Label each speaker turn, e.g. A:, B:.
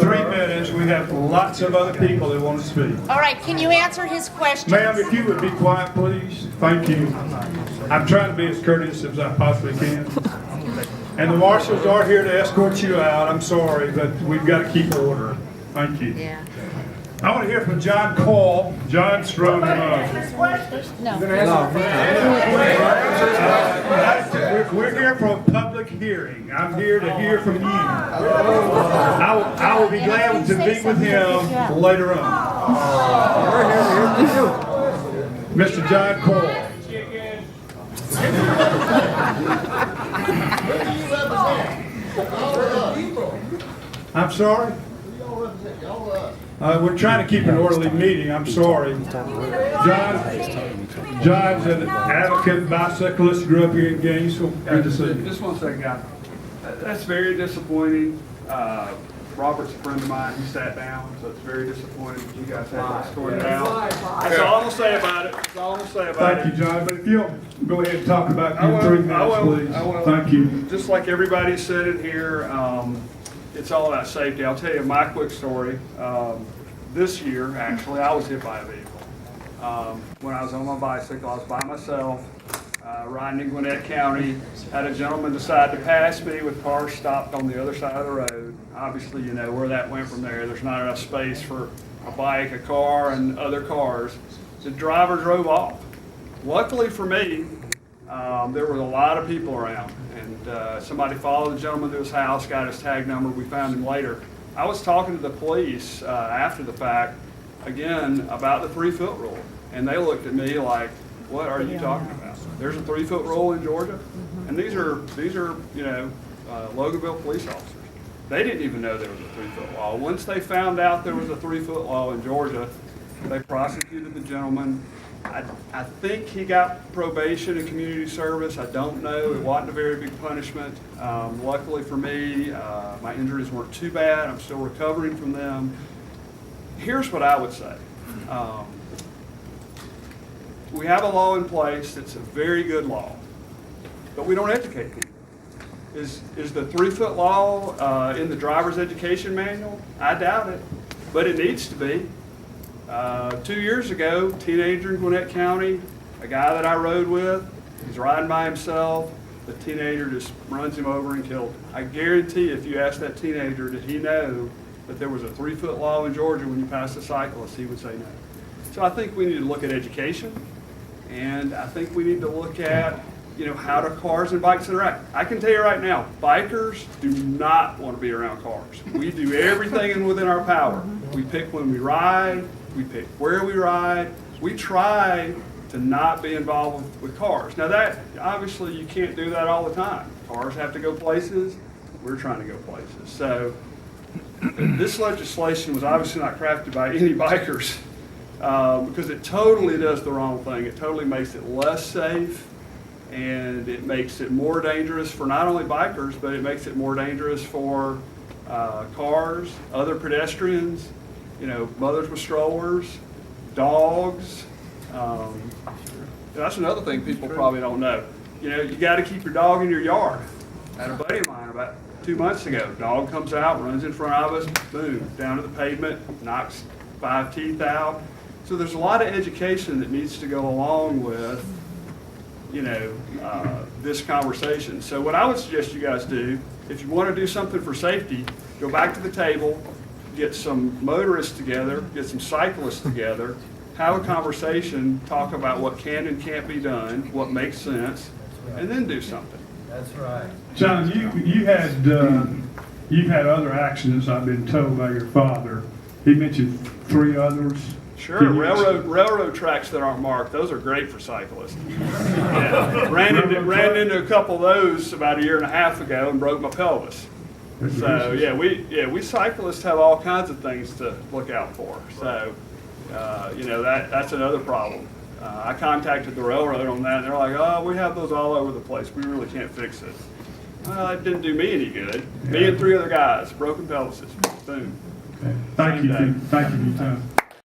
A: 3 minutes. We have lots of other people that want to speak.
B: All right, can you answer his question?
A: Ma'am, if you would be quiet, please. Thank you. I'm trying to be as courteous as I possibly can. And the marshals are here to escort you out. I'm sorry, but we've got to keep order. Thank you.
B: Yeah.
A: I want to hear from John Cole. John's from... We're here for a public hearing. I'm here to hear from you. I will be glad to meet with him later on. Mr. John Cole. I'm sorry? We're trying to keep an orderly meeting. I'm sorry. John's an advocate, bicyclist, grew up here in Gainesville. Good to see you.
C: Just one second, guy. That's very disappointing. Robert's a friend of mine. He sat down, so it's very disappointing that you guys had to sort it out. That's all I'm gonna say about it. That's all I'm gonna say about it.
A: Thank you, John. But if you'll go ahead and talk about your 3 minutes, please.
C: I will.
A: Thank you.
C: Just like everybody said it here, it's all about safety. I'll tell you my quick story. This year, actually, I was hit by a vehicle. When I was on my bicycle, I was by myself, riding in Gwinnett County. Had a gentleman decide to pass me with cars stopped on the other side of the road. Obviously, you know where that went from there. There's not enough space for a bike, a car, and other cars. The driver drove off. Luckily for me, there was a lot of people around, and somebody followed the gentleman to his house, got his tag number. We found him later. I was talking to the police after the fact, again, about the 3-foot rule, and they looked at me like, "What are you talking about? There's a 3-foot rule in Georgia?" And these are you know, Loganville police officers. They didn't even know there was a 3-foot law. Once they found out there was a 3-foot law in Georgia, they prosecuted the gentleman. I think he got probation and community service. I don't know. It wasn't a very big punishment. Luckily for me, my injuries weren't too bad. I'm still recovering from them. Here's what I would say. We have a law in place that's a very good law, but we don't educate people. Is the 3-foot law in the driver's education manual? I doubt it, but it needs to be. 2 years ago, teenager in Gwinnett County, a guy that I rode with, he's riding by himself, the teenager just runs him over and killed him. I guarantee if you ask that teenager, did he know that there was a 3-foot law in Georgia when you passed a cyclist, he would say no. So I think we need to look at education, and I think we need to look at, you know, how do cars and bikes interact. I can tell you right now, bikers do not want to be around cars. We do everything within our power. We pick when we ride, we pick where we ride. We try to not be involved with cars. Now that, obviously you can't do that all the time. Cars have to go places, we're trying to go places. So this legislation was obviously not crafted by any bikers because it totally does the wrong thing. It totally makes it less safe, and it makes it more dangerous for not only bikers, but it makes it more dangerous for cars, other pedestrians, you know, mothers with strollers, dogs. That's another thing people probably don't know. You know, you got to keep your dog in your yard. I had a buddy of mine about 2 months ago. Dog comes out, runs in front of us, boom, down to the pavement, knocks 5 teeth out. So there's a lot of education that needs to go along with, you know, this conversation. So what I would suggest you guys do, if you want to do something for safety, go back to the table, get some motorists together, get some cyclists together, have a conversation, talk about what can and can't be done, what makes sense, and then do something.
D: That's right.
A: John, you've had other accidents, I've been told, by your father. He mentioned 3 others.
C: Sure, railroad tracks that aren't marked, those are great for cyclists. Yeah. Ran into a couple of those about 1.5 years ago and broke my pelvis. So yeah, we cyclists have all kinds of things to look out for. So you know, that's another problem. I contacted the railroad on that, and they're like, "Oh, we have those all over the place. We really can't fix it." Well, it didn't do me any good. Me and 3 other guys, broken pelvises. Boom.
A: Okay. Thank you for your time.